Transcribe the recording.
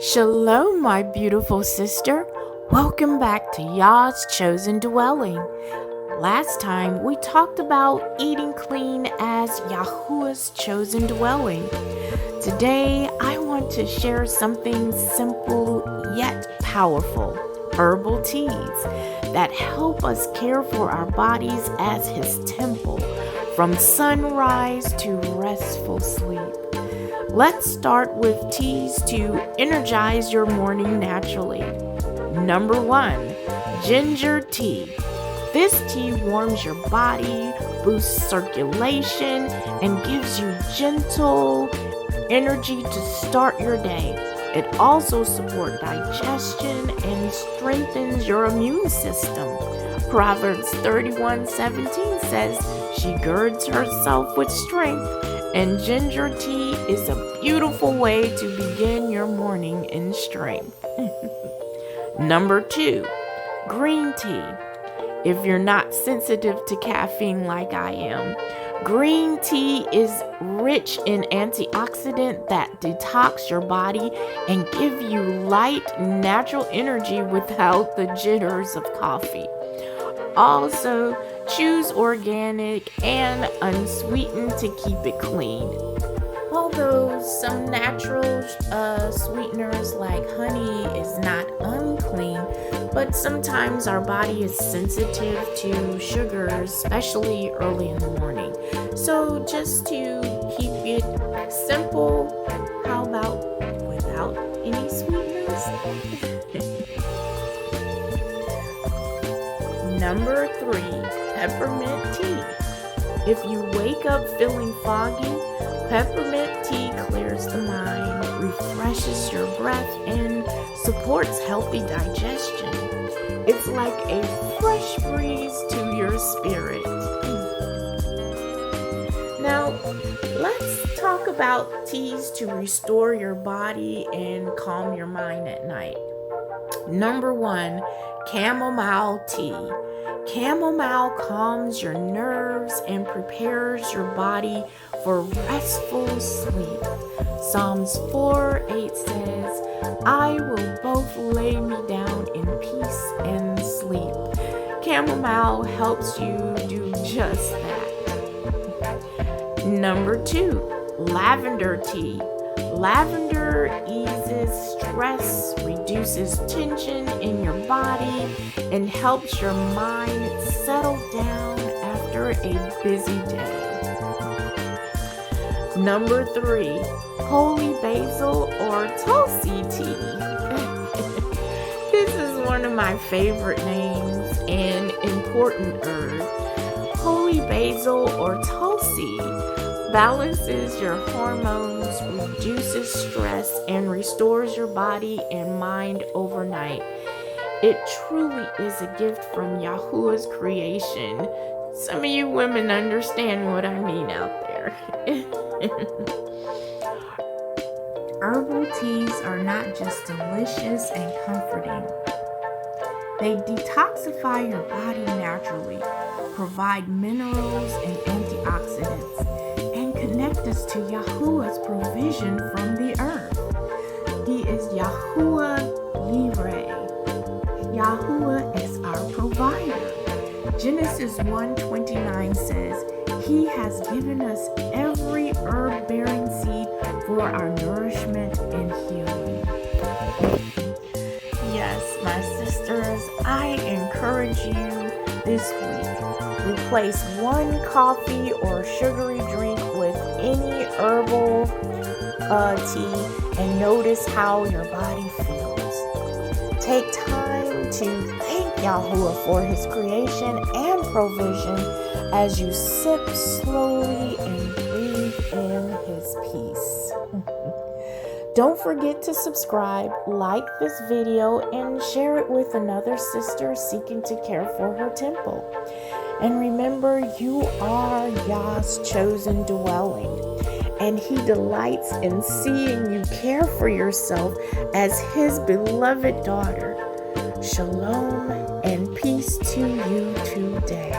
Shalom, my beautiful sister. Welcome back to Yah's chosen dwelling. Last time we talked about eating clean as Yahuwah's chosen dwelling. Today I want to share something simple yet powerful, herbal teas that help us care for our bodies as His temple, from sunrise to restful sleep. Let's start with teas to energize your morning naturally. Number 1, ginger tea. This tea warms your body, boosts circulation, and gives you gentle energy to start your day. It also supports digestion and strengthens your immune system. Proverbs 31:17 says, "She girds herself with strength," and ginger tea is a beautiful way to begin your morning in strength. Number 2, green tea. If you're not sensitive to caffeine like I am, green tea is rich in antioxidants that detox your body and give you light, natural energy without the jitters of coffee. Also, choose organic and unsweetened to keep it clean. Although some natural sweeteners like honey is not unclean, but sometimes our body is sensitive to sugars, especially early in the morning. So just to keep it simple, how about without any sweeteners? Number 3, peppermint tea. If you wake up feeling foggy, peppermint tea clears the mind, refreshes your breath, and supports healthy digestion. It's like a fresh breeze to your spirit. Now, let's talk about teas to restore your body and calm your mind at night. Number 1, chamomile tea. Chamomile calms your nerves and prepares your body for restful sleep. Psalms 4:8 says, "I will both lay me down in peace and sleep." Chamomile helps you do just that. Number 2, lavender tea. Lavender eases stress, reduces tension in your body, and helps your mind settle down after a busy day. Number 3, holy basil or Tulsi tea. This is one of my favorite names and important herb. Holy basil or Tulsi balances your hormones, reduces stress, and restores your body and mind overnight. It truly is a gift from Yahuwah's creation. Some of you women understand what I mean out there. Herbal teas are not just delicious and comforting. They detoxify your body naturally, provide minerals and antioxidants, and connect us to Yahuwah's provision from the earth. He is Yahuwah Yireh. Yahuwah is our provider. Genesis 1:29 says, "He has given us every herb-bearing seed for our nourishment and healing." Yes, my sisters, I encourage you this week. Replace one coffee or sugary drink with any herbal tea and notice how your body feels. Take time to thank Yahuwah for His creation and provision as you sip slowly and breathe in His peace. Don't forget to subscribe, like this video, and share it with another sister seeking to care for her temple. And remember, you are Yah's chosen dwelling, and He delights in seeing you care for yourself as His beloved daughter. Shalom and peace to you today.